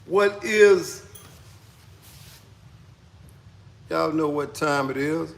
What is, y'all know what time it is.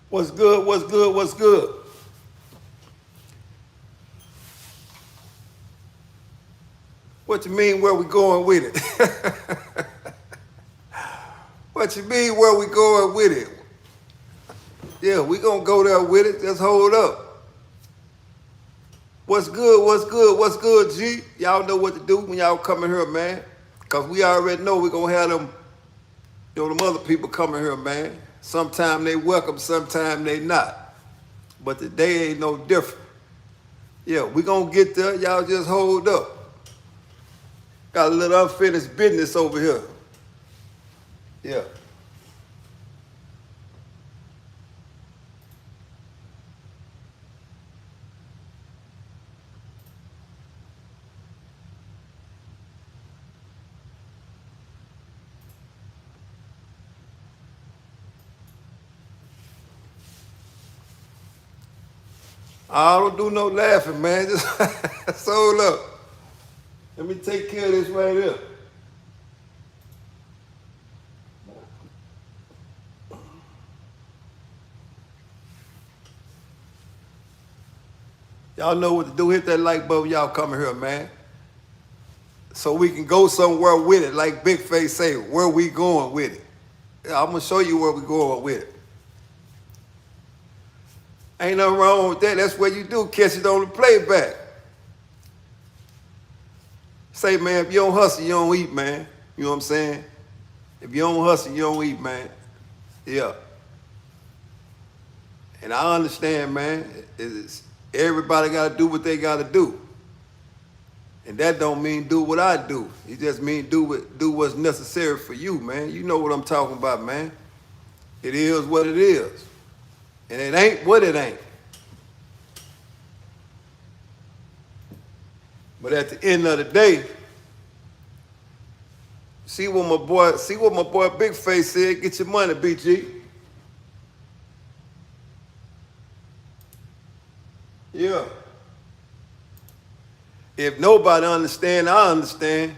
What's good, what's good, what's good? What you mean where we going with it? What you mean where we going with it? Yeah, we gonna go there with it, just hold up. What's good, what's good, what's good, G? Y'all know what to do when y'all come in here, man. Cause we already know we gonna have them, them other people coming here, man. Sometime they welcome, sometime they not. But today ain't no different. Yeah, we gonna get there, y'all just hold up. Got a little unfinished business over here. Yeah. I don't do no laughing, man. Just hold up. Let me take care of this right here. Y'all know what to do. Hit that like button, y'all coming here, man. So we can go somewhere with it, like Big Face say, where we going with it. Yeah, I'm gonna show you where we going with it. Ain't nothing wrong with that. That's what you do. Catch it on the playback. Say, man, if you don't hustle, you don't eat, man. You know what I'm saying? If you don't hustle, you don't eat, man. Yeah. And I understand, man. Everybody got to do what they got to do. And that don't mean do what I do. It just mean do what's necessary for you, man. You know what I'm talking about, man. It is what it is. And it ain't what it ain't. But at the end of the day, see what my boy Big Face said, get your money, BG. Yeah. If nobody understand, I understand.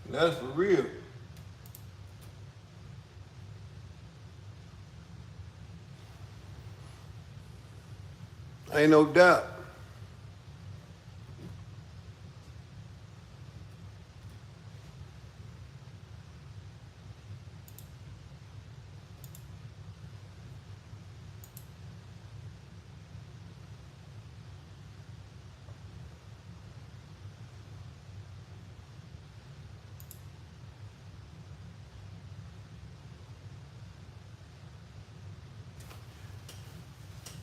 That's for real. Ain't no doubt.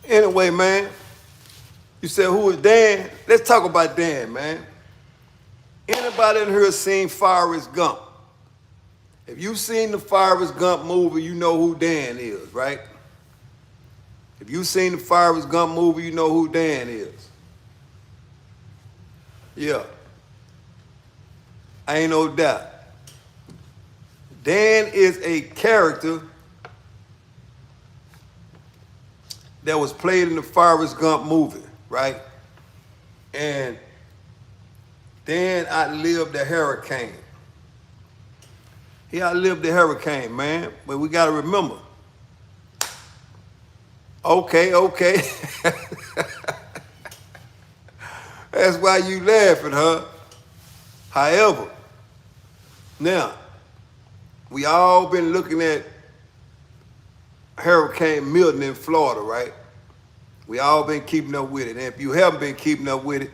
Anyway, man, you said who is Dan? Let's talk about Dan, man. Anybody in here seen Forrest Gump? If you've seen the Forrest Gump movie, you know who Dan is, right? If you've seen the Forrest Gump movie, you know who Dan is. Yeah. Ain't no doubt. Dan is a character that was played in the Forrest Gump movie, right? And Dan outlived the hurricane. He outlived the hurricane, man. But we got to remember. Okay. That's why you laughing, huh? However, now, we all been looking at Hurricane Milton in Florida, right? We all been keeping up with it. And if you haven't been keeping up with it,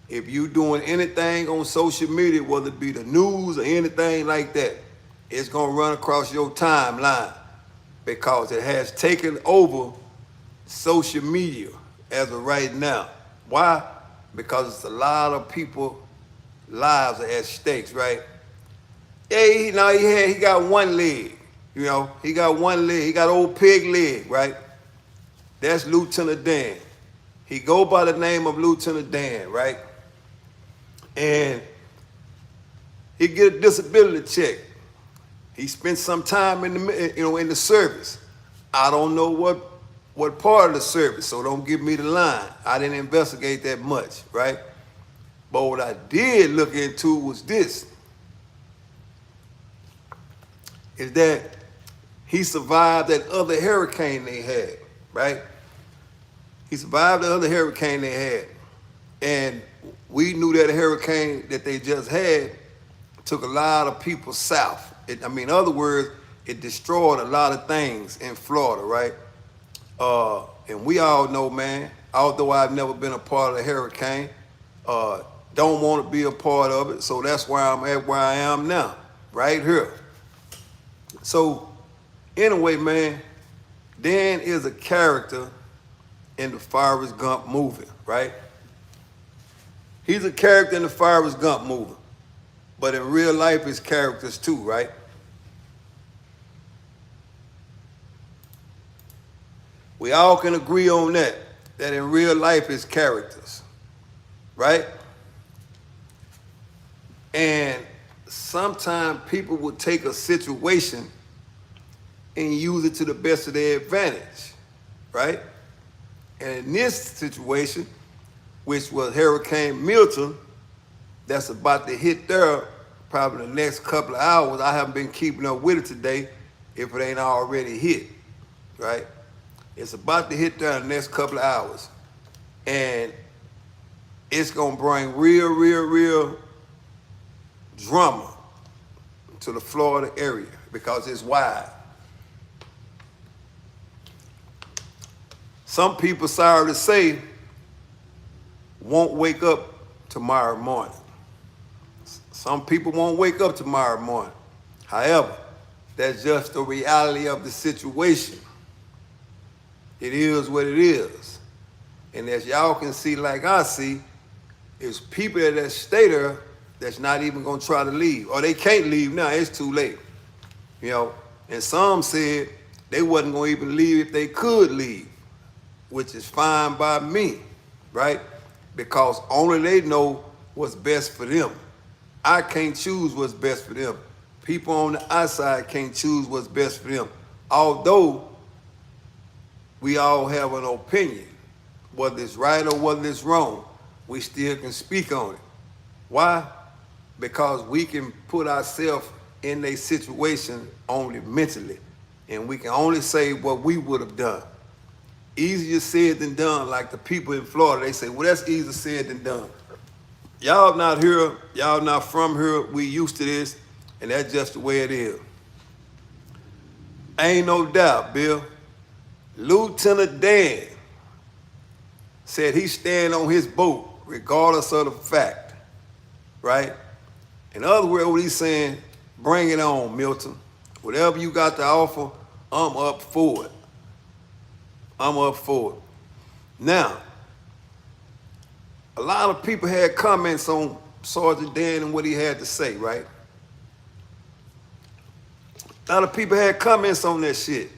if you doing anything on social media, whether it be the news or anything like that, it's gonna run across your timeline because it has taken over social media as of right now. Why? Because it's a lot of people lives are at stakes, right? Yeah, he got one leg, you know, he got one leg, he got old pig leg, right? That's Lieutenant Dan. He go by the name of Lieutenant Dan, right? And he get a disability check. He spent some time in the service. I don't know what part of the service, so don't give me the line. I didn't investigate that much, right? But what I did look into was this, is that he survived that other hurricane they had, right? He survived the other hurricane they had. And we knew that hurricane that they just had took a lot of people south. In other words, it destroyed a lot of things in Florida, right? And we all know, man, although I've never been a part of a hurricane, don't want to be a part of it, so that's why I'm at where I am now, right here. So, anyway, man, Dan is a character in the Forrest Gump movie, right? He's a character in the Forrest Gump movie, but in real life, it's characters too, right? We all can agree on that in real life, it's characters, right? And sometimes people will take a situation and use it to the best of their advantage, right? And in this situation, which was Hurricane Milton, that's about to hit there probably the next couple of hours. I haven't been keeping up with it today if it ain't already hit, right? It's about to hit there in the next couple of hours. And it's gonna bring real drama to the Florida area because it's wide. Some people, sorry to say, won't wake up tomorrow morning. Some people won't wake up tomorrow morning. However, that's just the reality of the situation. It is what it is. And as y'all can see, like I see, it's people that stay there that's not even gonna try to leave. Or they can't leave now, it's too late. You know, and some said they wasn't gonna even leave if they could leave, which is fine by me, right? Because only they know what's best for them. I can't choose what's best for them. People on the outside can't choose what's best for them. Although we all have an opinion, whether it's right or whether it's wrong, we still can speak on it. Why? Because we can put ourselves in a situation only mentally, and we can only say what we would have done. Easier said than done, like the people in Florida, they say, well, that's easier said than done. Y'all not here, y'all not from here, we used to this, and that's just the way it is. Ain't no doubt, Bill. Lieutenant Dan said he stand on his boat regardless of the fact, right? In other words, what he's saying, bring it on, Milton. Whatever you got to offer, I'm up for it. I'm up for it. Now, a lot of people had comments on Sergeant Dan and what he had to say, right? A lot of people had comments on that shit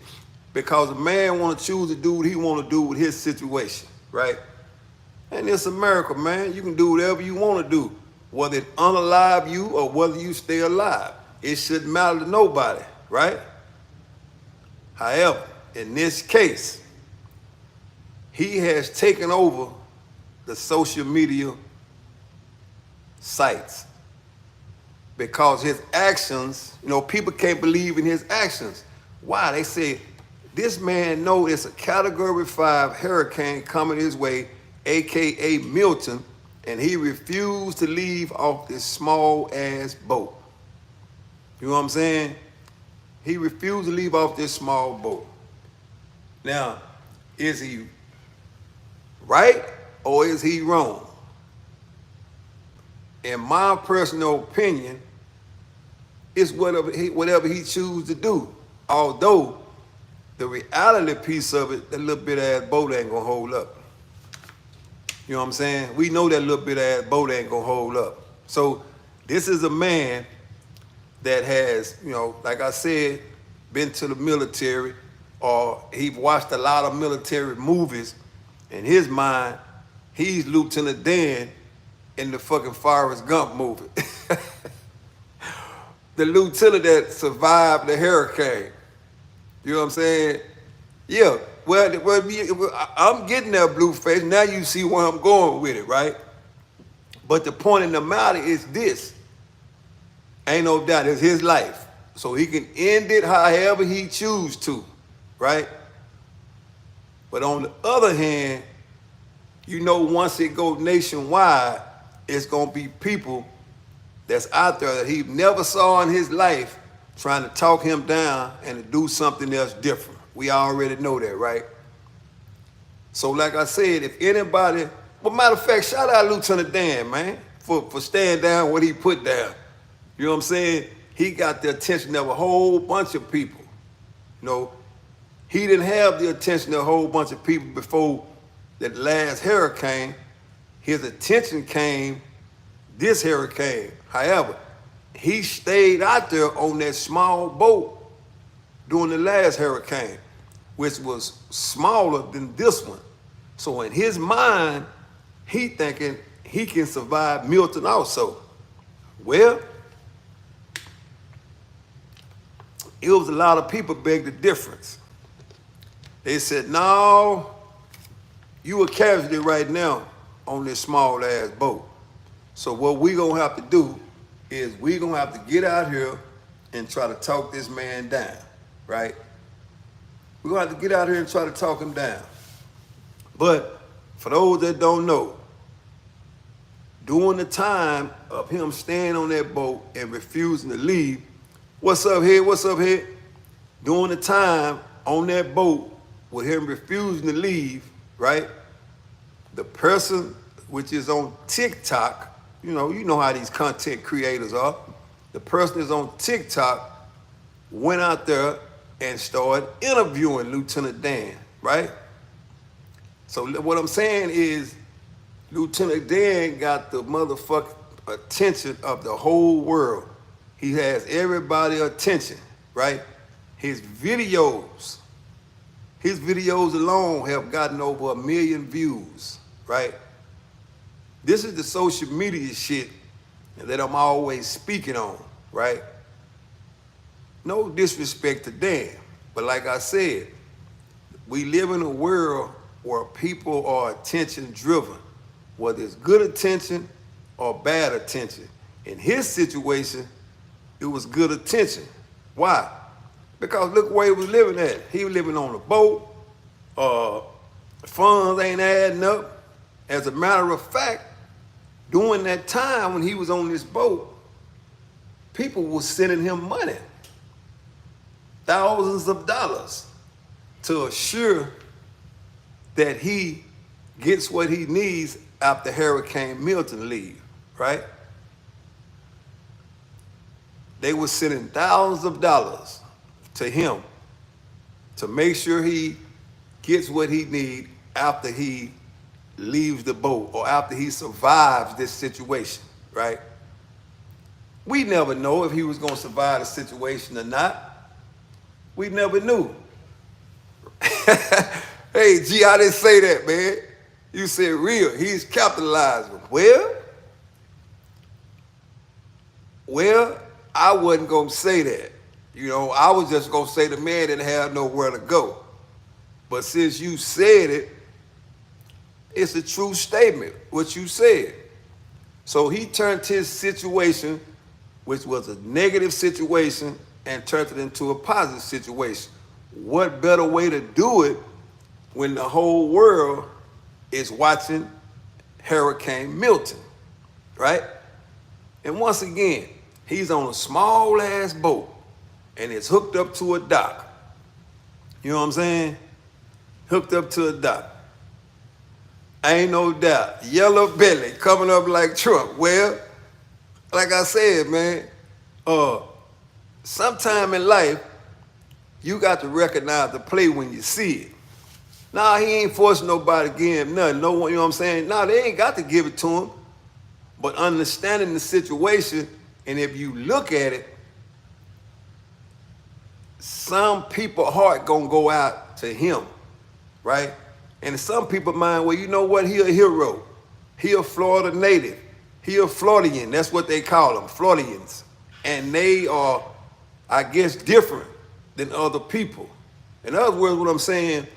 because a man want to choose to do what he want to do with his situation, right? And it's America, man. You can do whatever you want to do, whether it unalive you or whether you stay alive. It shouldn't matter to nobody, right? However, in this case, he has taken over the social media sites because his actions, people can't believe in his actions. Why? They say, this man knows it's a Category 5 hurricane coming his way, AKA Milton, and he refused to leave off this small ass boat. You know what I'm saying? He refused to leave off this small boat. Now, is he right or is he wrong? In my personal opinion, it's whatever he chooses to do. Although the reality piece of it, that little bit ass boat ain't gonna hold up. You know what I'm saying? We know that little bit ass boat ain't gonna hold up. So this is a man that has, you know, like I said, been to the military, or he watched a lot of military movies. In his mind, he's Lieutenant Dan in the fucking Forrest Gump movie. The lieutenant that survived the hurricane. You know what I'm saying? Yeah, well, I'm getting there, Blueface. Now you see where I'm going with it, right? But the point in the matter is this. Ain't no doubt, it's his life. So he can end it however he chooses to, right? But on the other hand, you know, once it goes nationwide, it's gonna be people that's out there that he never saw in his life trying to talk him down and to do something else different. We already know that, right? So like I said, if anybody, well, matter of fact, shout out Lieutenant Dan, man, for staying down what he put down. You know what I'm saying? He got the attention of a whole bunch of people. You know, he didn't have the attention of a whole bunch of people before that last hurricane. His attention came this hurricane. However, he stayed out there on that small boat during the last hurricane, which was smaller than this one. So in his mind, he thinking he can survive Milton also. Well, it was a lot of people beg the difference. They said, no, you a casualty right now on this small ass boat. So what we gonna have to do is we gonna have to get out here and try to talk this man down, right? We're gonna have to get out here and try to talk him down. But for those that don't know, during the time of him staying on that boat and refusing to leave, what's up here, what's up here? During the time on that boat with him refusing to leave, right? The person which is on TikTok, you know how these content creators are. The person is on TikTok, went out there and started interviewing Lieutenant Dan, right? So what I'm saying is Lieutenant Dan got the motherfucking attention of the whole world. He has everybody's attention, right? His videos alone have gotten over 1 million views, right? This is the social media shit that I'm always speaking on, right? No disrespect to Dan, but like I said, we live in a world where people are attention driven, whether it's good attention or bad attention. In his situation, it was good attention. Why? Because look where he was living at. He was living on a boat, funds ain't adding up. As a matter of fact, during that time when he was on this boat, people were sending him money, thousands of dollars, to assure that he gets what he needs after Hurricane Milton leave, right? They were sending thousands of dollars to him to make sure he gets what he needs after he leaves the boat or after he survives this situation, right? We never know if he was gonna survive the situation or not. We never knew. Hey, G, I didn't say that, man. You said real, he's capitalizing. Well, I wasn't gonna say that. You know, I was just gonna say the man didn't have nowhere to go. But since you said it, it's a true statement, what you said. So he turned his situation, which was a negative situation, and turned it into a positive situation. What better way to do it when the whole world is watching Hurricane Milton, right? And once again, he's on a small ass boat and it's hooked up to a dock. You know what I'm saying? Hooked up to a dock. Ain't no doubt. Yellow belly coming up like Trump. Well, like I said, man, sometime in life, you got to recognize the play when you see it. Nah, he ain't forcing nobody to give him nothing. No one, you know what I'm saying? Nah, they ain't got to give it to him. But understanding the situation, and if you look at it, some people's heart gonna go out to him, right? And some people's mind, well, you know what? He a hero. He a Florida native. He a Floridian. That's what they call them, Floridians. And they are, I guess, different than other people. In other words, what I'm saying,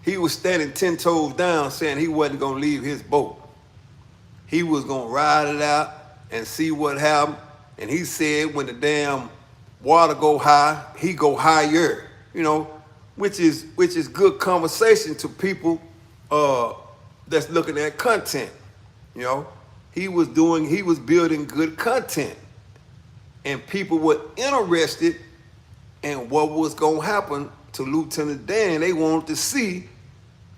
he was standing 10 toes down saying he wasn't gonna leave his boat. He was gonna ride it out and see what happened. And he said when the damn water go high, he go higher, you know, which is good conversation to people that's looking at content, you know. He was building good content. And people were interested in what was gonna happen to Lieutenant Dan. They wanted to see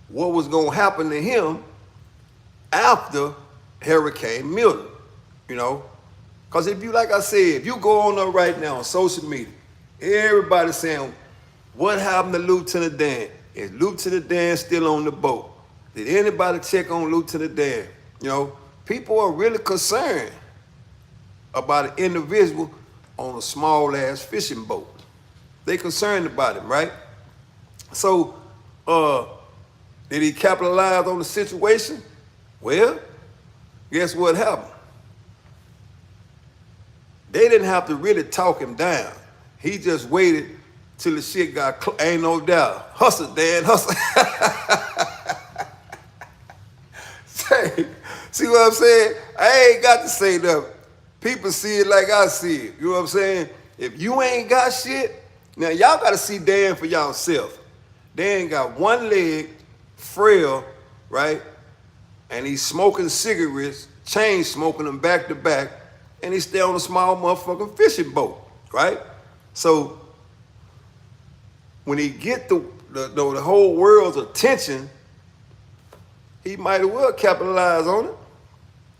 what was gonna happen to him after Hurricane Milton, you know. Because if you, like I said, if you go on up right now on social media, everybody's saying, what happened to Lieutenant Dan? Is Lieutenant Dan still on the boat? Did anybody check on Lieutenant Dan? You know, people are really concerned about an individual on a small ass fishing boat. They concerned about him, right? So, did he capitalize on the situation? Well, guess what happened? They didn't have to really talk him down. He just waited till the shit got, ain't no doubt. Hustle, Dan, hustle. See what I'm saying? I ain't got to say nothing. People see it like I see it. You know what I'm saying? If you ain't got shit, now y'all got to see Dan for y'allself. Dan got one leg, frail, right? And he's smoking cigarettes, chain smoking them back to back, and he stay on a small motherfucking fishing boat, right? So when he get the whole world's attention, he might as well capitalize on it.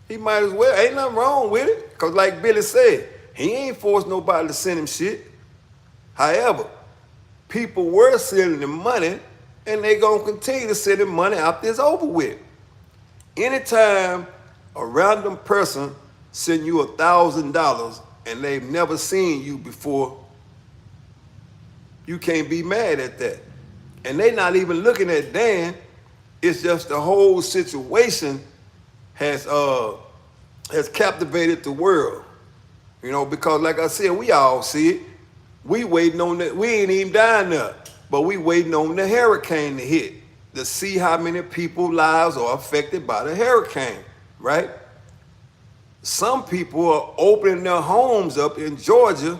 He might as well. Ain't nothing wrong with it. Because like Billy said, he ain't forced nobody to send him shit. However, people were sending him money, and they gonna continue to send him money after it's over with. Anytime a random person send you $1,000 and they've never seen you before, you can't be mad at that. And they not even looking at Dan. It's just the whole situation has captivated the world. You know, because like I said, we all see it. We waiting on that. We ain't even dying there, but we waiting on the hurricane to hit to see how many people's lives are affected by the hurricane, right? Some people are opening their homes up in Georgia.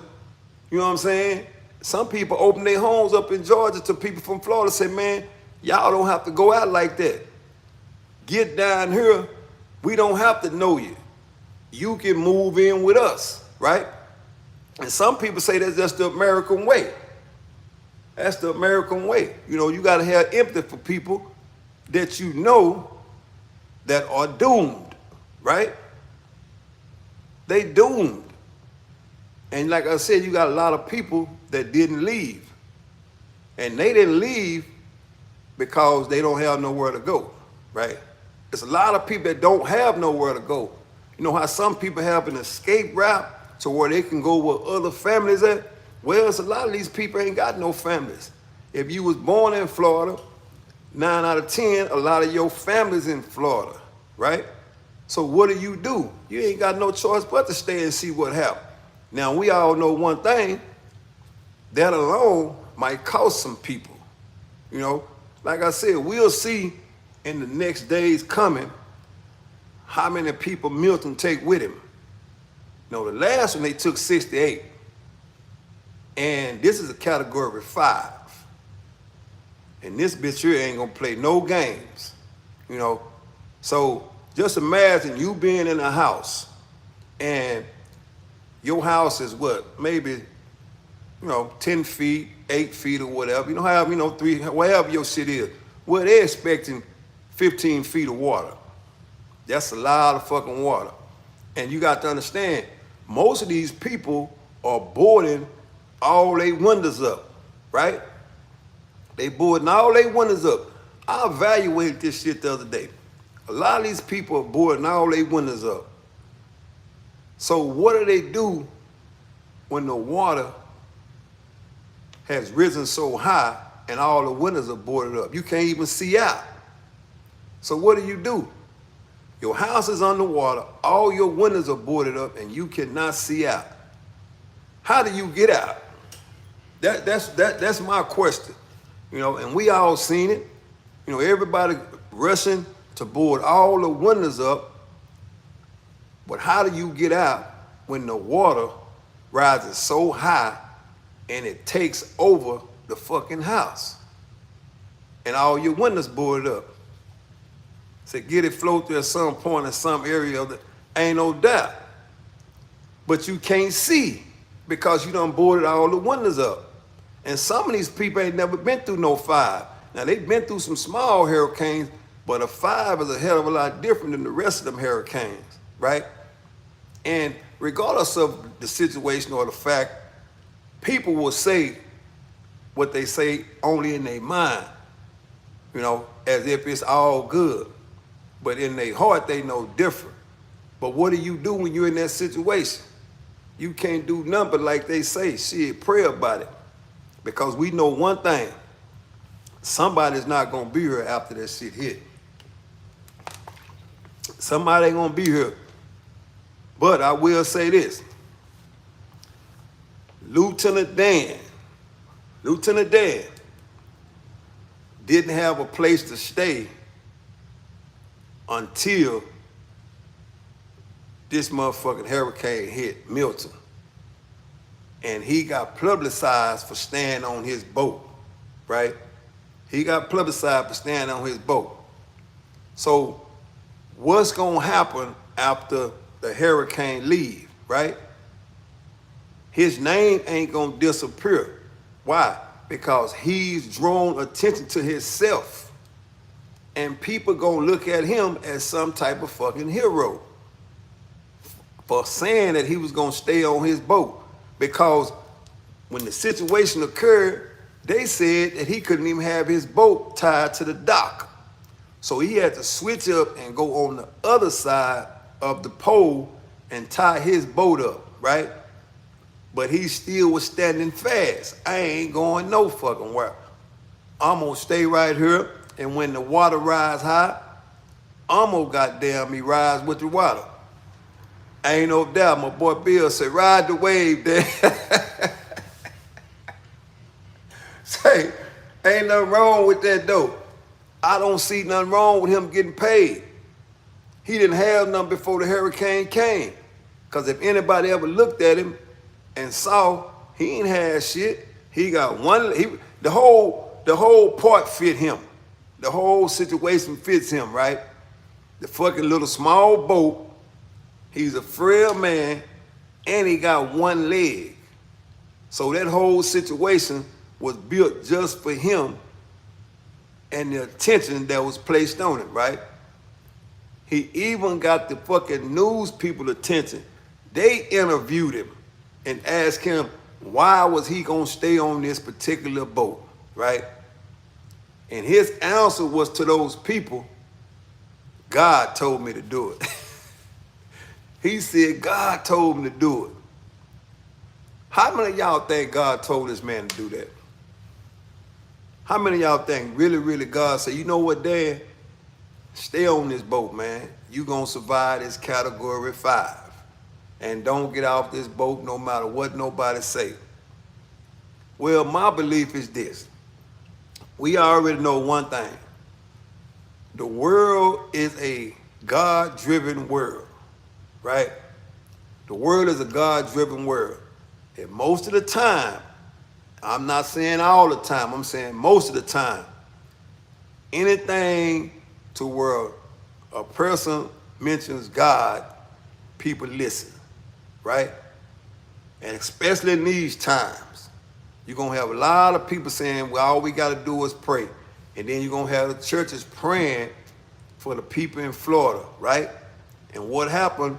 You know what I'm saying? Some people open their homes up in Georgia to people from Florida, say, man, y'all don't have to go out like that. Get down here. We don't have to know you. You can move in with us, right? And some people say that's just the American way. That's the American way. You know, you got to have empathy for people that you know that are doomed, right? They doomed. And like I said, you got a lot of people that didn't leave. And they didn't leave because they don't have nowhere to go, right? There's a lot of people that don't have nowhere to go. You know how some people have an escape route to where they can go where other families at? Well, it's a lot of these people ain't got no families. If you was born in Florida, 9 out of 10, a lot of your family's in Florida, right? So what do? You ain't got no choice but to stay and see what happens. Now, we all know one thing, that alone might cost some people. You know, like I said, we'll see in the next days coming how many people Milton take with him. You know, the last one they took 68. And this is a category 5. And this bitch here ain't gonna play no games. You know, so Just imagine you being in a house and your house is what, maybe, 10 feet, 8 feet or whatever, however, 3, whatever your shit is. Well, they're expecting 15 feet of water. That's a lot of fucking water. And you got to understand, most of these people are boarding all their windows up, right? They boarding all their windows up. I evaluated this shit the other day. A lot of these people are boarding all their windows up. So what do they do when the water has risen so high and all the windows are boarded up? You can't even see out. So what do? Your house is underwater, all your windows are boarded up, and you cannot see out. How do you get out? That's my question. And we all seen it. Everybody rushing to board all the windows up. But how do you get out when the water rises so high and it takes over the fucking house and all your windows boarded up? So get it flow through at some point in some area of the, ain't no doubt. But you can't see because you done boarded all the windows up. And some of these people ain't never been through no 5. Now they've been through some small hurricanes, but a 5 is a hell of a lot different than the rest of them hurricanes, right? And regardless of the situation or the fact, people will say what they say only in their mind, as if it's all good. But in their heart, they know different. But what do you do when you're in that situation? You can't do nothing but like they say, shit, pray about it. Because we know one thing, somebody's not gonna be here after that shit hit. Somebody ain't gonna be here. But I will say this. Lieutenant Dan didn't have a place to stay until this motherfucking hurricane hit Milton. And he got publicized for staying on his boat, right? He got publicized for staying on his boat. So what's gonna happen after the hurricane leave, right? His name ain't gonna disappear. Why? Because he's drawn attention to himself. And people gonna look at him as some type of fucking hero for saying that he was gonna stay on his boat. Because when the situation occurred, they said that he couldn't even have his boat tied to the dock. So he had to switch up and go on the other side of the pole and tie his boat up, right? But he still was standing fast. I ain't going no fucking where. I'm gonna stay right here, and when the water rise high, I'm gonna goddamn me rise with the water. Ain't no doubt. My boy Bill said, ride the wave, Dad. Say, ain't nothing wrong with that though. I don't see nothing wrong with him getting paid. He didn't have nothing before the hurricane came. Because if anybody ever looked at him and saw, he ain't had shit. He got the whole part fit him. The whole situation fits him, right? The fucking little small boat. He's a frail man, and he got one leg. So that whole situation was built just for him and the attention that was placed on it, right? He even got the fucking news people attention. They interviewed him and asked him, why was he gonna stay on this particular boat, right? And his answer was to those people, God told me to do it. He said, God told him to do it. How many of y'all think God told this man to do that? How many of y'all think really, really God said, you know what, Dad? Stay on this boat, man. You gonna survive this category 5. And don't get off this boat no matter what nobody say. Well, my belief is this. We already know one thing. The world is a God-driven world, right? The world is a God-driven world. And most of the time, I'm not saying all the time, I'm saying most of the time, anything to where a person mentions God, people listen, right? And especially in these times, you're going to have a lot of people saying, well, all we got to do is pray. And then you're going to have the churches praying for the people in Florida, right? And what happened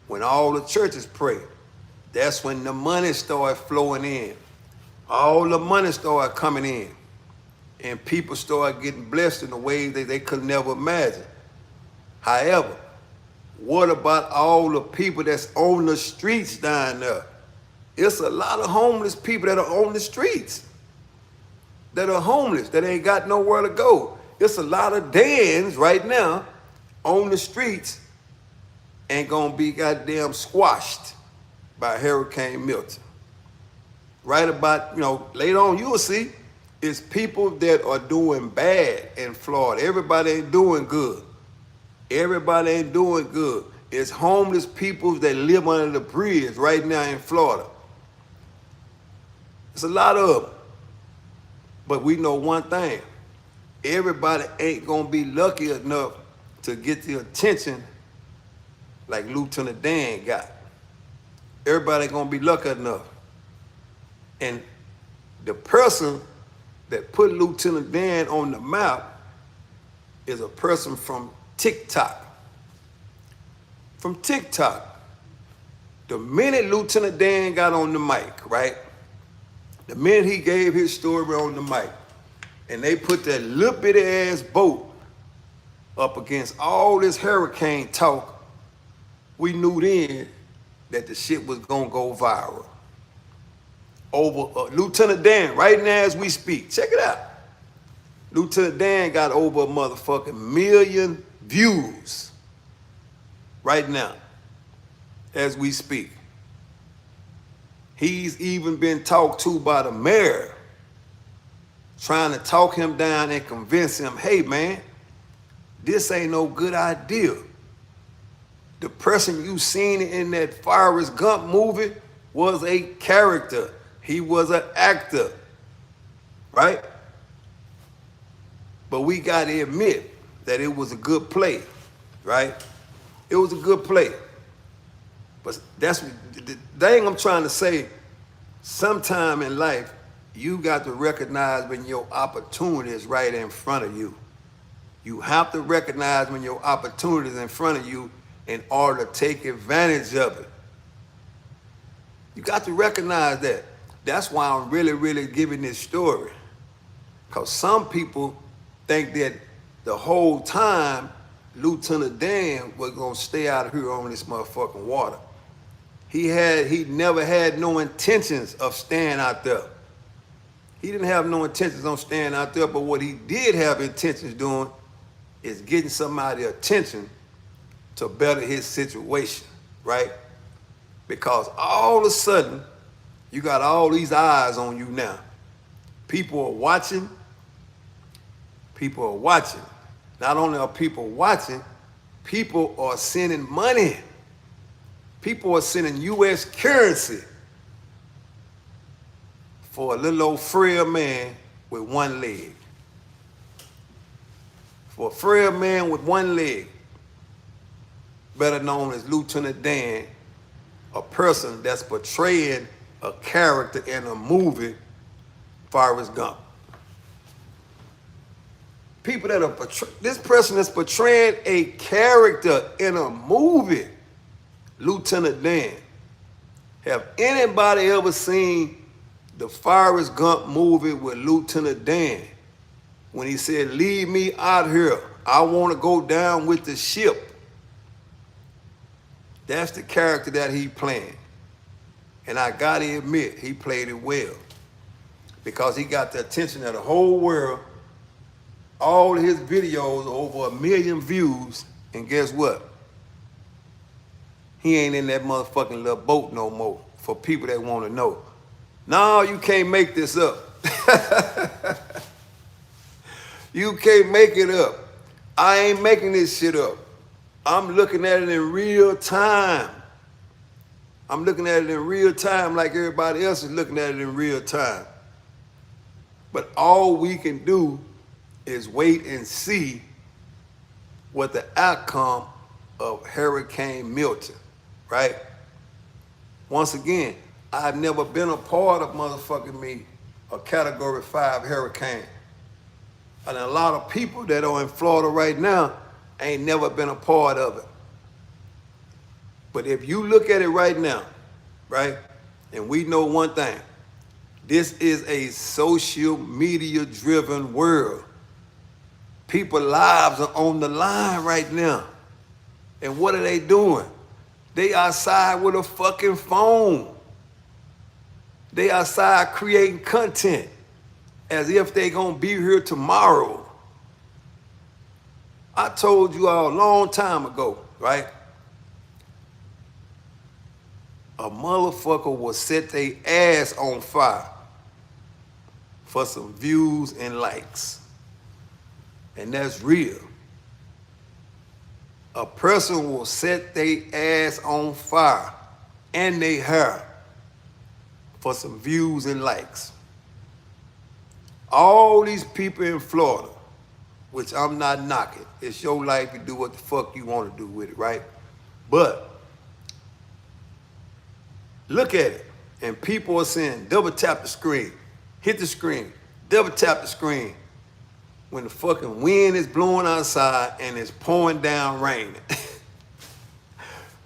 when all the churches pray? That's when the money started flowing in. All the money started coming in. And people started getting blessed in a way that they could never imagine. However, what about all the people that's on the streets down there? It's a lot of homeless people that are on the streets, that are homeless, that ain't got nowhere to go. It's a lot of Dans right now on the streets ain't gonna be goddamn squashed by Hurricane Milton. Right about, later on you'll see, it's people that are doing bad in Florida. Everybody ain't doing good. Everybody ain't doing good. It's homeless people that live under the bridge right now in Florida. It's a lot of them. But we know one thing. Everybody ain't gonna be lucky enough to get the attention like Lieutenant Dan got. Everybody ain't gonna be lucky enough. And the person that put Lieutenant Dan on the map is a person from TikTok. From TikTok. The minute Lieutenant Dan got on the mic, right? The minute he gave his story on the mic, and they put that little bitty ass boat up against all this hurricane talk, we knew then that the shit was gonna go viral. Over Lieutenant Dan, right now as we speak, check it out. Lieutenant Dan got over a motherfucking 1 million views right now as we speak. He's even been talked to by the mayor, trying to talk him down and convince him, hey man, this ain't no good idea. The person you seen in that Forrest Gump movie was a character. He was an actor, right? But we got to admit that it was a good play, right? It was a good play. But that's the thing I'm trying to say. Sometime in life, you got to recognize when your opportunity is right in front of you. You have to recognize when your opportunity is in front of you in order to take advantage of it. You got to recognize that. That's why I'm really, really giving this story. Because some people think that the whole time Lieutenant Dan was gonna stay out of here on this motherfucking water. He never had no intentions of staying out there. He didn't have no intentions on staying out there, but what he did have intentions doing is getting somebody's attention to better his situation, right? Because all of a sudden, you got all these eyes on you now. People are watching. People are watching. Not only are people watching, people are sending money. People are sending U.S. currency for a little old frail man with one leg. For a frail man with one leg, better known as Lieutenant Dan, a person that's portraying a character in a movie, Forrest Gump. People that are this person is portraying a character in a movie, Lieutenant Dan. Have anybody ever seen the Forrest Gump movie with Lieutenant Dan? When he said, leave me out here, I want to go down with the ship. That's the character that he playing. And I gotta admit, he played it well. Because he got the attention of the whole world. All his videos over 1 million views, and guess what? He ain't in that motherfucking little boat no more, for people that want to know. No, you can't make this up. You can't make it up. I ain't making this shit up. I'm looking at it in real time. I'm looking at it in real time like everybody else is looking at it in real time. But all we can do is wait and see what the outcome of Hurricane Milton, right? Once again, I've never been a part of motherfucking me a Category 5 hurricane. And a lot of people that are in Florida right now ain't never been a part of it. But if you look at it right now, right, and we know one thing, this is a social media driven world. People's lives are on the line right now. And what are they doing? They outside with a fucking phone. They outside creating content as if they gonna be here tomorrow. I told you all a long time ago, right? A motherfucker will set their ass on fire for some views and likes. And that's real. A person will set their ass on fire and their hair for some views and likes. All these people in Florida, which I'm not knocking, it's your life, you do what the fuck you want to do with it, right? But look at it, and people are saying, double tap the screen, hit the screen, double tap the screen, when the fucking wind is blowing outside and it's pouring down raining.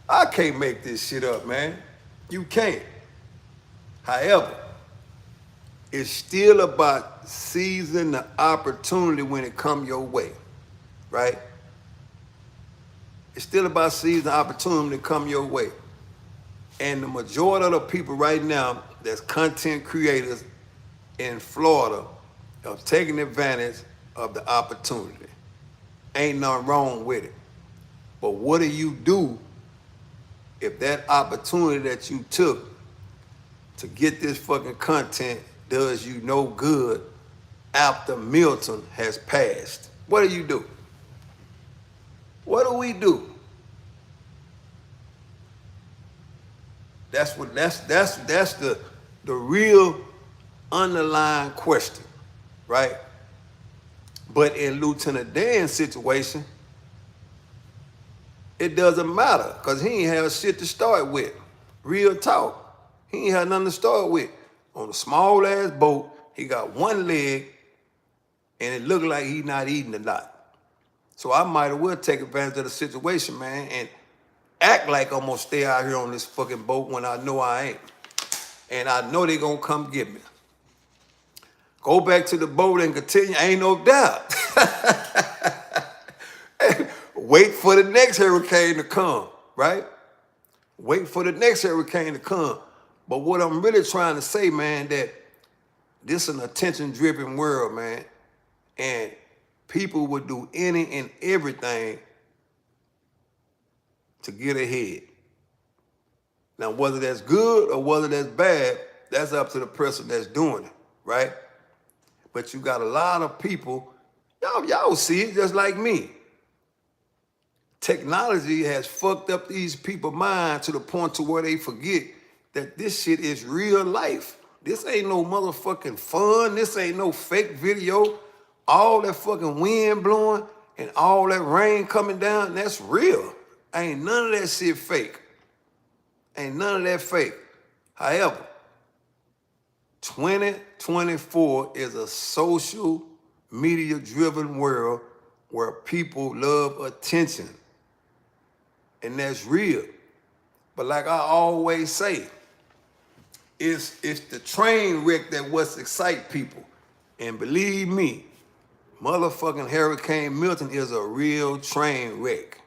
I can't make this shit up, man. You can't. However, it's still about seizing the opportunity when it come your way, right? It's still about seizing the opportunity when it come your way. And the majority of the people right now that's content creators in Florida are taking advantage of the opportunity. Ain't nothing wrong with it. But what do you do if that opportunity that you took to get this fucking content does you no good after Milton has passed? What do you do? What do we do? That's the real underlying question, right? But in Lieutenant Dan's situation, it doesn't matter because he ain't have shit to start with. Real talk. He ain't had nothing to start with. On a small ass boat, he got one leg and it looked like he not eating a lot. So I might as well take advantage of the situation, man, and act like I'm gonna stay out here on this fucking boat when I know I ain't. And I know they gonna come get me. Go back to the boat and continue, ain't no doubt. Wait for the next hurricane to come, right? Wait for the next hurricane to come. But what I'm really trying to say, man, that this is an attention-driven world, man. And people would do any and everything to get ahead. Now, whether that's good or whether that's bad, that's up to the person that's doing it, right? But you got a lot of people, y'all see it just like me. Technology has fucked up these people's minds to the point to where they forget that this shit is real life. This ain't no motherfucking fun. This ain't no fake video. All that fucking wind blowing and all that rain coming down, that's real. Ain't none of that shit fake. Ain't none of that fake. However, 2024 is a social media driven world where people love attention. And that's real. But like I always say, it's the train wreck that what's excite people. And believe me, motherfucking Hurricane Milton is a real train wreck.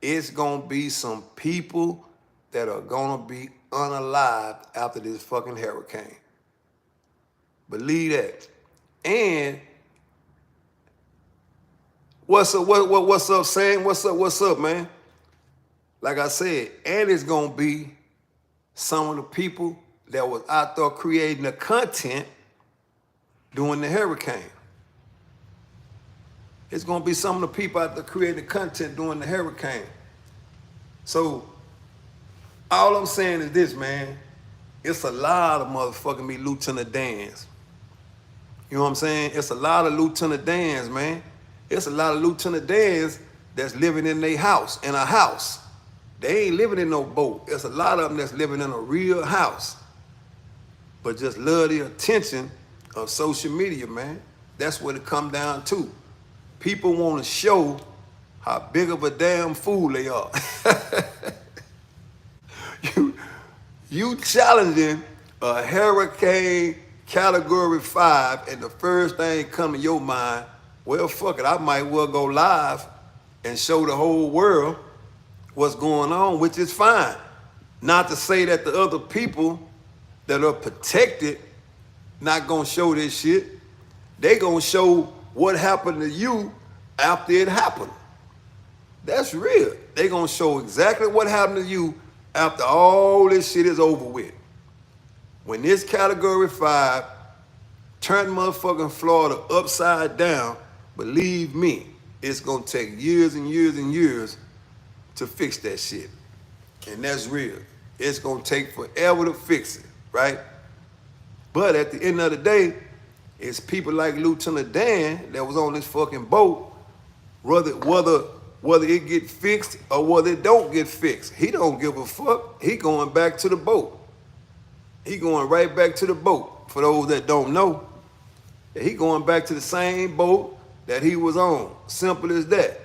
It's gonna be some people that are gonna be unalived after this fucking hurricane. Believe that. And what's up, Sam? What's up, man? Like I said, and it's gonna be some of the people that was out there creating the content during the hurricane. It's gonna be some of the people out there creating the content during the hurricane. So all I'm saying is this, man. It's a lot of motherfucking me Lieutenant Dans. You know what I'm saying? It's a lot of Lieutenant Dans, man. It's a lot of Lieutenant Dans that's living in their house, in a house. They ain't living in no boat. There's a lot of them that's living in a real house, but just love the attention of social media, man. That's what it come down to. People want to show how big of a damn fool they are. You challenging a hurricane category 5, and the first thing come to your mind, well, fuck it, I might well go live and show the whole world what's going on, which is fine. Not to say that the other people that are protected not gonna show this shit. They gonna show what happened to you after it happened. That's real. They gonna show exactly what happened to you after all this shit is over with. When this category 5 turned motherfucking Florida upside down, believe me, it's gonna take years and years and years to fix that shit. And that's real. It's gonna take forever to fix it, right? But at the end of the day, it's people like Lieutenant Dan that was on this fucking boat, whether it get fixed or whether it don't get fixed. He don't give a fuck. He going back to the boat. He going right back to the boat. For those that don't know, he going back to the same boat that he was on. Simple as that.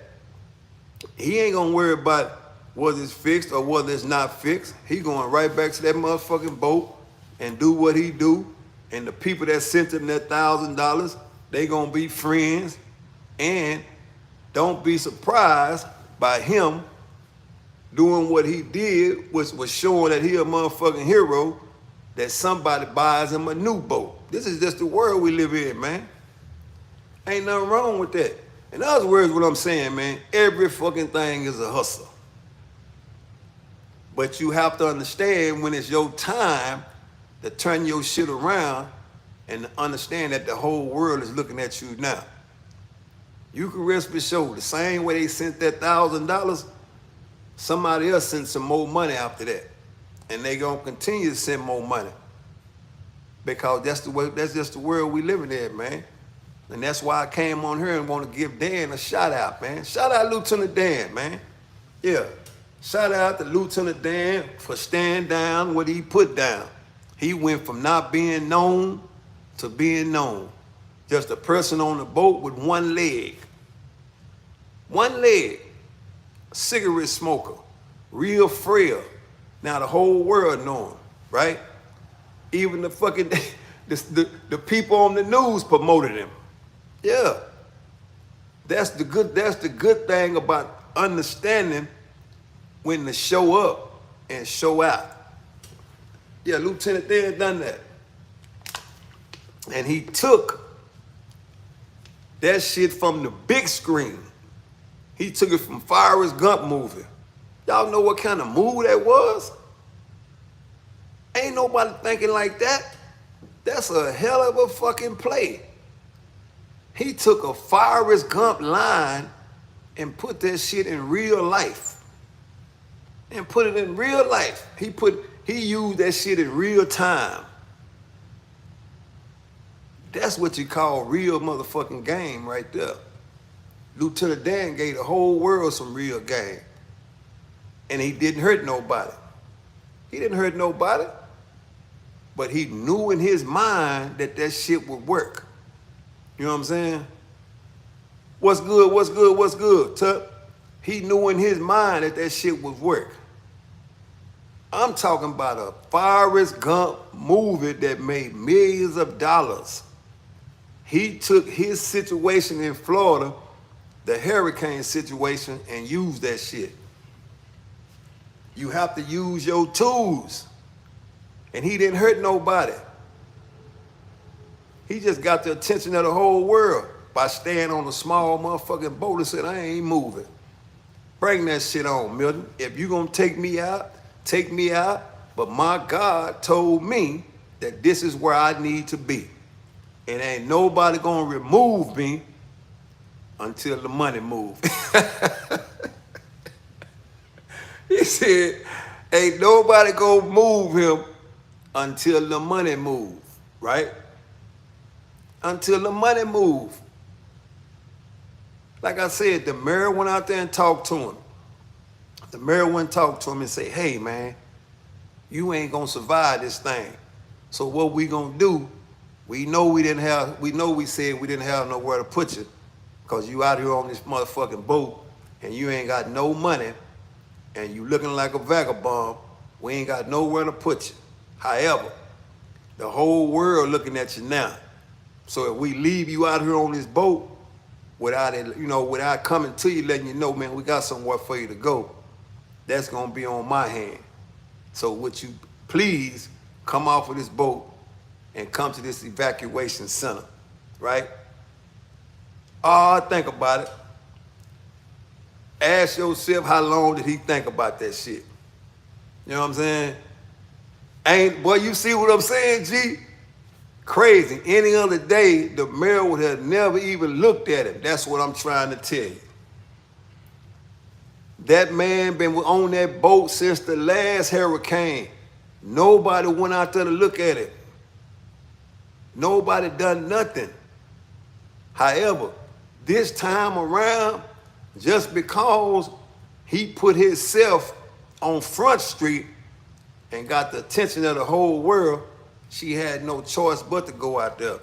He ain't gonna worry about whether it's fixed or whether it's not fixed. He going right back to that motherfucking boat and do what he do. And the people that sent him that $1,000, they gonna be friends. And don't be surprised by him doing what he did, which was showing that he a motherfucking hero, that somebody buys him a new boat. This is just the world we live in, man. Ain't nothing wrong with that. In other words, what I'm saying, man, every fucking thing is a hustle. But you have to understand when it's your time to turn your shit around and understand that the whole world is looking at you now. You can rest assured, the same way they sent that $1,000, somebody else sent some more money after that. And they gonna continue to send more money. Because that's just the world we living in, man. And that's why I came on here and want to give Dan a shout out, man. Shout out Lieutenant Dan, man. Yeah. Shout out to Lieutenant Dan for staying down what he put down. He went from not being known to being known. Just a person on the boat with one leg. One leg. A cigarette smoker. Real frail. Now the whole world know him, right? Even the fucking, the people on the news promoted him. Yeah. That's the good thing about understanding when to show up and show out. Yeah, Lieutenant Dan done that. And he took that shit from the big screen. He took it from Forrest Gump movie. Y'all know what kind of movie that was? Ain't nobody thinking like that. That's a hell of a fucking play. He took a Forrest Gump line and put that shit in real life. And put it in real life. He used that shit in real time. That's what you call real motherfucking game right there. Lieutenant Dan gave the whole world some real game. And he didn't hurt nobody. He didn't hurt nobody. But he knew in his mind that that shit would work. You know what I'm saying? What's good, what's good, what's good, Tuck? He knew in his mind that that shit would work. I'm talking about a Forrest Gump movie that made millions of dollars. He took his situation in Florida, the hurricane situation, and used that shit. You have to use your tools. And he didn't hurt nobody. He just got the attention of the whole world by staying on a small motherfucking boat and said, I ain't moving. Bring that shit on, Milton. If you gonna take me out, take me out. But my God told me that this is where I need to be. And ain't nobody gonna remove me until the money move. He said, ain't nobody gonna move him until the money move, right? Until the money move. Like I said, the mayor went out there and talked to him. The mayor went and talked to him and said, hey, man, you ain't gonna survive this thing. So what we gonna do, we know we said we didn't have nowhere to put you because you out here on this motherfucking boat and you ain't got no money and you looking like a vagabond. We ain't got nowhere to put you. However, the whole world looking at you now. So if we leave you out here on this boat without it, without coming to you, letting you know, man, we got somewhere for you to go, that's gonna be on my hand. So would you please come off of this boat and come to this evacuation center, right? Think about it. Ask yourself how long did he think about that shit? You know what I'm saying? Boy, you see what I'm saying, G? Crazy. Any other day, the mayor would have never even looked at him. That's what I'm trying to tell you. That man been on that boat since the last hurricane. Nobody went out there to look at it. Nobody done nothing. However, this time around, just because he put himself on Front Street and got the attention of the whole world, she had no choice but to go out there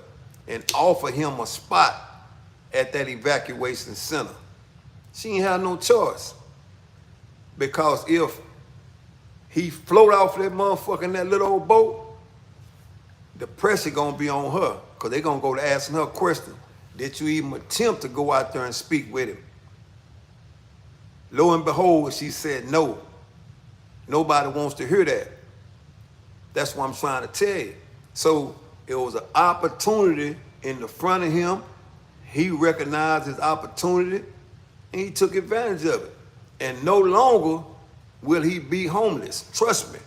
and offer him a spot at that evacuation center. She ain't had no choice. Because if he float off that motherfucker in that little old boat, the pressure gonna be on her, because they gonna go to asking her question. Did you even attempt to go out there and speak with him? Lo and behold, she said no. Nobody wants to hear that. That's what I'm trying to tell you. So it was an opportunity in the front of him. He recognized his opportunity and he took advantage of it. And no longer will he be homeless. Trust me.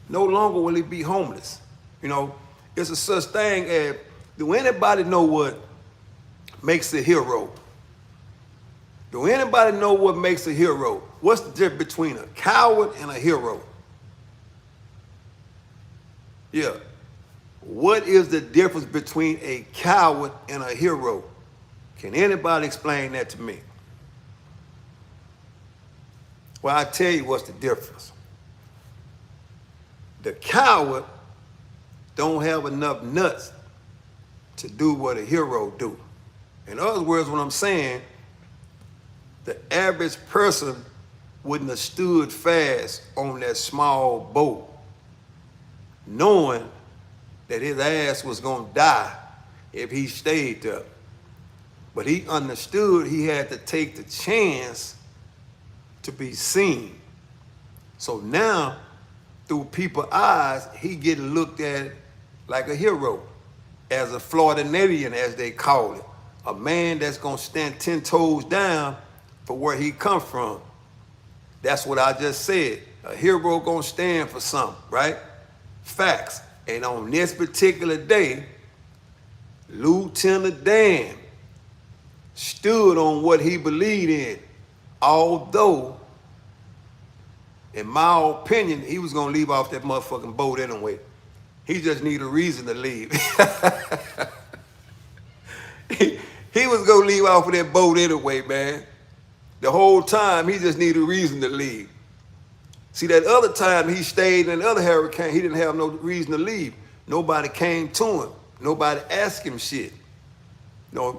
No longer will he be homeless. It's a such thing as, do anybody know what makes a hero? Do anybody know what makes a hero? What's the difference between a coward and a hero? Yeah. What is the difference between a coward and a hero? Can anybody explain that to me? Well, I tell you what's the difference. The coward don't have enough nuts to do what a hero do. In other words, what I'm saying, the average person wouldn't have stood fast on that small boat, knowing that his ass was gonna die if he stayed there. But he understood he had to take the chance to be seen. So now, through people's eyes, he getting looked at like a hero, as a Floridian, as they call it. A man that's gonna stand 10 toes down for where he come from. That's what I just said. A hero gonna stand for something, right? Facts. And on this particular day, Lieutenant Dan stood on what he believed in, although, in my opinion, he was gonna leave off that motherfucking boat anyway. He just need a reason to leave. He was gonna leave off of that boat anyway, man. The whole time, he just needed a reason to leave. See, that other time he stayed in the other hurricane, he didn't have no reason to leave. Nobody came to him. Nobody asked him shit.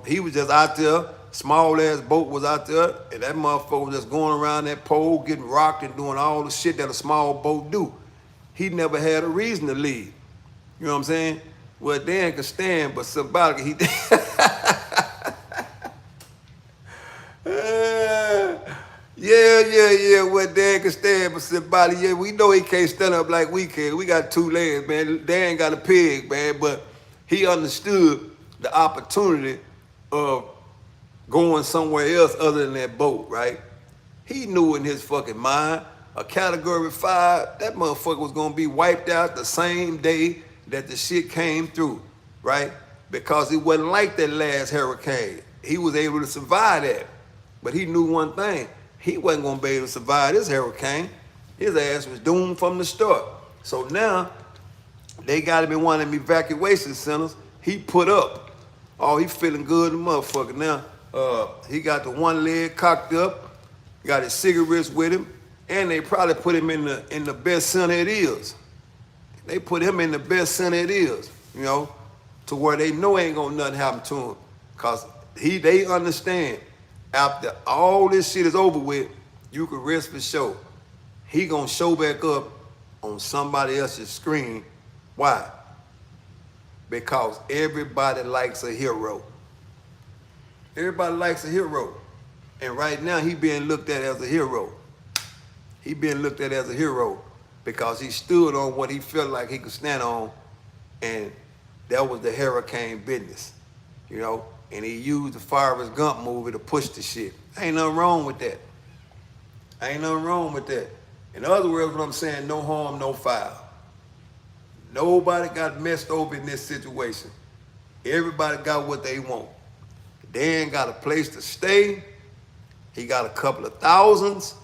He was just out there, small ass boat was out there, and that motherfucker was just going around that pole, getting rocked and doing all the shit that a small boat do. He never had a reason to leave. You know what I'm saying? Well, Dan could stand, but symbolically, Yeah, well, Dan can stand, but somebody, yeah, we know he can't stand up like we can. We got two legs, man. Dan got a pig, man, but he understood the opportunity of going somewhere else other than that boat, right? He knew in his fucking mind, a Category 5, that motherfucker was gonna be wiped out the same day that the shit came through, right? Because it wasn't like that last hurricane. He was able to survive that, but he knew one thing. He wasn't gonna be able to survive this hurricane. His ass was doomed from the start. So now, they got him in one of them evacuation centers. He put up. Oh, he feeling good, the motherfucker. Now, He got the one leg cocked up, got his cigarettes with him, and they probably put him in the best center it is. They put him in the best center it is, you know, to where they know ain't gonna nothing happen to him. Cause they understand after all this shit is over with, you can rest for sure. He gonna show back up on somebody else's screen. Why? Because everybody likes a hero. Everybody likes a hero. And right now he being looked at as a hero. He being looked at as a hero because he stood on what he felt like he could stand on, and that was the hurricane business, you know? And he used the Forrest Gump movie to push the shit. Ain't nothing wrong with that. Ain't nothing wrong with that. In other words, what I'm saying, no harm, no foul. Nobody got messed over in this situation. Everybody got what they want. Dan got a place to stay. He got a couple of thousands.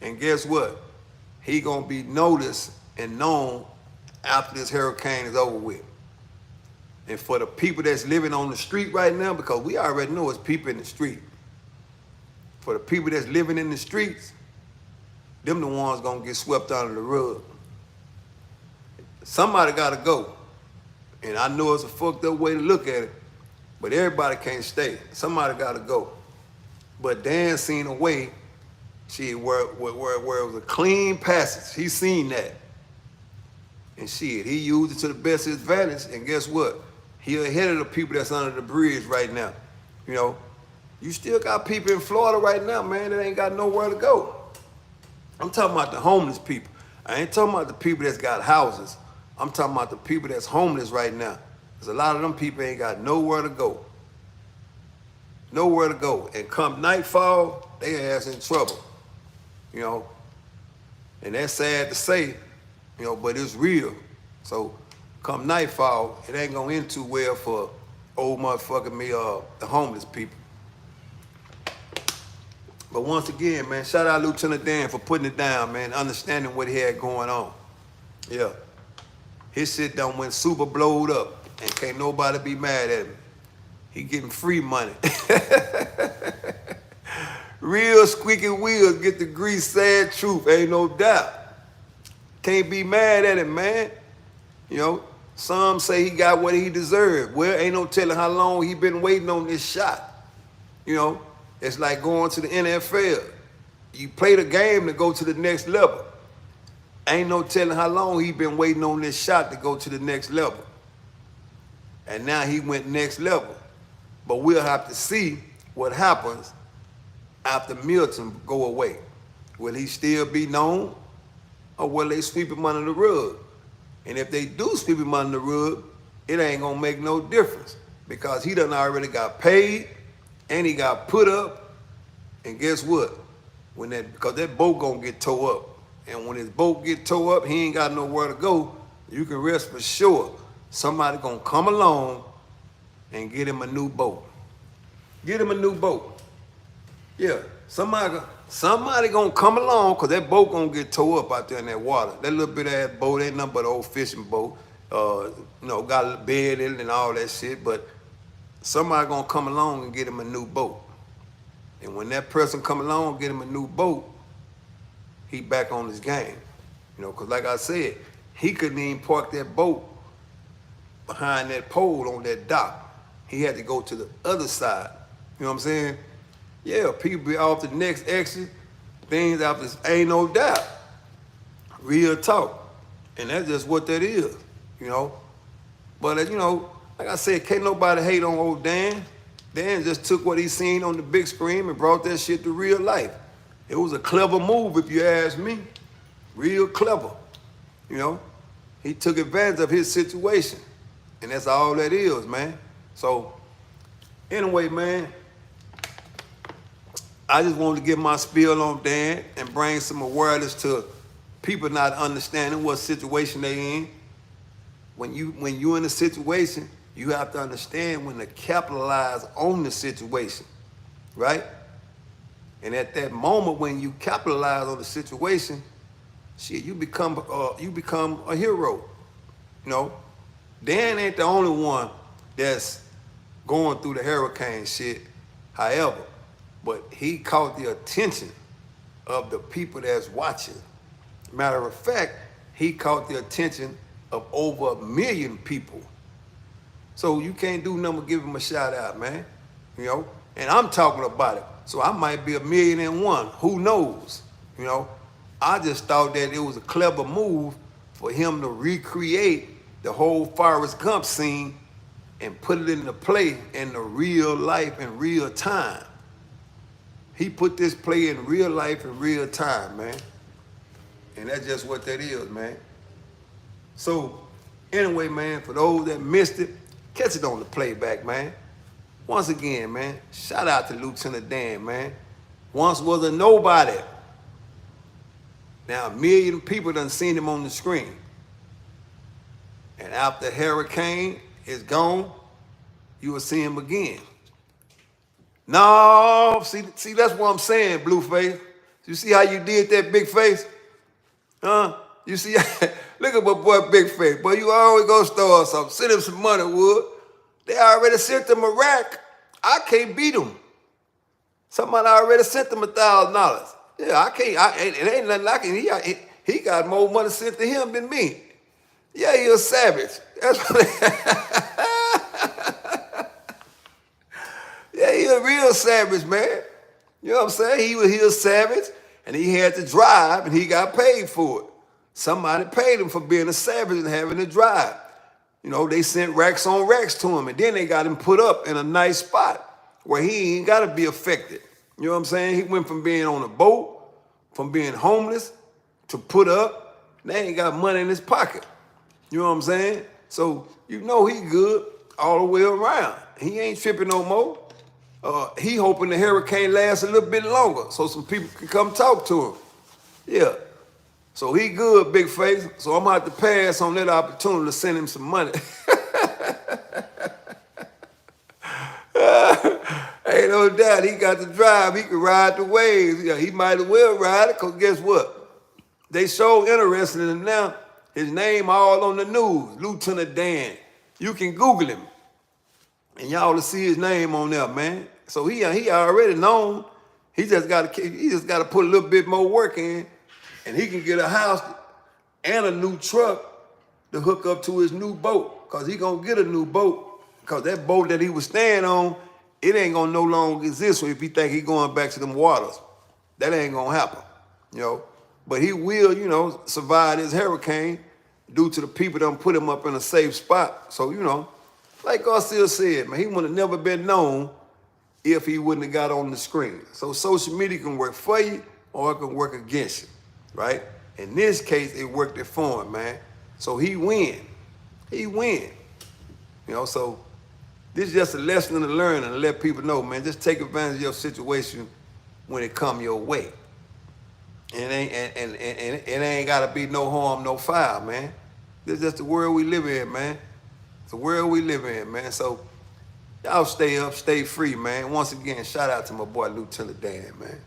And guess what? He gonna be noticed and known after this hurricane is over with. And for the people that's living on the street right now, because we already know it's people in the street. For the people that's living in the streets, them the ones gonna get swept under the rug. Somebody gotta go. And I know it's a fucked up way to look at it, but everybody can't stay. Somebody gotta go. But Dan seen a way, where it was a clean passage. He seen that. And shit, he used it to the best of his advantage, and guess what? He ahead of the people that's under the bridge right now. You know, you still got people in Florida right now, man, that ain't got nowhere to go. I'm talking about the homeless people. I ain't talking about the people that's got houses. I'm talking about the people that's homeless right now. Because a lot of them people ain't got nowhere to go. Nowhere to go. And come nightfall, they ass in trouble. You know, and that's sad to say, you know, but it's real. So come nightfall, it ain't gonna end too well for old motherfucking me, the homeless people. But once again, man, shout out Lieutenant Dan for putting it down, man, understanding what he had going on. Yeah. His shit done went super blowed up, and can't nobody be mad at him. He getting free money. Real squeaky wheels get the grease, sad truth, ain't no doubt. Can't be mad at him, man. You know, some say he got what he deserved. Well, ain't no telling how long he been waiting on this shot. You know, it's like going to the NFL. You play the game to go to the next level. Ain't no telling how long he been waiting on this shot to go to the next level. And now he went next level. But we'll have to see what happens after Milton go away. Will he still be known, or will they sweep him under the rug? And if they do sweep him under the rug, it ain't gonna make no difference, because he done already got paid and he got put up. And guess what? Because that boat gonna get towed up. And when his boat get towed up, he ain't got nowhere to go. You can rest for sure somebody gonna come along and get him a new boat. Get him a new boat. Yeah, somebody gonna come along, because that boat gonna get towed up out there in that water. That little bit of ass boat ain't nothing but an old fishing boat. You know, got a bed in it and all that shit, but somebody gonna come along and get him a new boat. And when that person come along and get him a new boat, he back on his game. You know, because like I said, he couldn't even park that boat behind that pole on that dock. He had to go to the other side. You know what I'm saying? Yeah, people be off the next exit, things after, ain't no doubt. Real talk. And that's just what that is, you know? But, you know, like I said, can't nobody hate on old Dan. Dan just took what he seen on the big screen and brought that shit to real life. It was a clever move, if you ask me. Real clever, you know? He took advantage of his situation. And that's all that is, man. So, anyway, man, I just wanted to get my spiel on Dan and bring some awareness to people not understanding what situation they in. When you in a situation, you have to understand when to capitalize on the situation, right? And at that moment when you capitalize on the situation, shit, you become a hero. You know, Dan ain't the only one that's going through the hurricane shit. However, but he caught the attention of the people that's watching. Matter of fact, he caught the attention of over 1 million people. So you can't do nothing but give him a shout out, man. You know, and I'm talking about it. So I might be 1,000,001. Who knows? You know, I just thought that it was a clever move for him to recreate the whole Forrest Gump scene and put it into play in the real life in real time. He put this play in real life in real time, man. And that's just what that is, man. So, anyway, man, for those that missed it, catch it on the playback, man. Once again, man, shout out to Lieutenant Dan, man. Once was a nobody. Now 1 million people done seen him on the screen. And after Hurricane is gone, you will see him again. No, see, that's what I'm saying, Blueface. You see how you did that, Big Face? Huh? You see, look at my boy Big Face. Boy, you always go store something. Send him some money, Wood. They already sent him a rack. I can't beat him. Somebody already sent him $1,000. Yeah, I can't. It ain't nothing like it. He got more money sent to him than me. Yeah, he a savage. That's what yeah, he a real savage, man. You know what I'm saying? He a savage, and he had to drive, and he got paid for it. Somebody paid him for being a savage and having to drive. You know, they sent racks on racks to him, and then they got him put up in a nice spot where he ain't got to be affected. You know what I'm saying? He went from being on a boat, from being homeless, to put up. They ain't got money in his pocket. You know what I'm saying? So, you know he good all the way around. He ain't tripping no more. He hoping the hurricane lasts a little bit longer so some people can come talk to him. Yeah. So he good, Big Face. So I'm going to have to pass on that opportunity to send him some money. Ain't no doubt he got to drive. He can ride the waves. Yeah, he might as well ride it because guess what? They so interested in him now. His name all on the news, Lieutenant Dan. You can Google him. And y'all will see his name on there, man. So he already known. He just got to put a little bit more work in, and he can get a house and a new truck to hook up to his new boat. Cause he gonna get a new boat. Cause that boat that he was staying on, it ain't gonna no longer exist if he think he going back to them waters. That ain't gonna happen, you know. But he will, you know, survive this hurricane due to the people that put him up in a safe spot. So, you know, like Garcia said, man, he would have never been known if he wouldn't have got on the screen. So social media can work for you or it can work against you, right? In this case, it worked it for him, man. So he win. He win. You know, so this is just a lesson to learn and to let people know, man, just take advantage of your situation when it come your way. And it ain't gotta be no harm, no foul, man. This is just the world we live in, man. It's the world we live in, man. So y'all stay up, stay free, man. Once again, shout out to my boy Lieutenant Dan, man.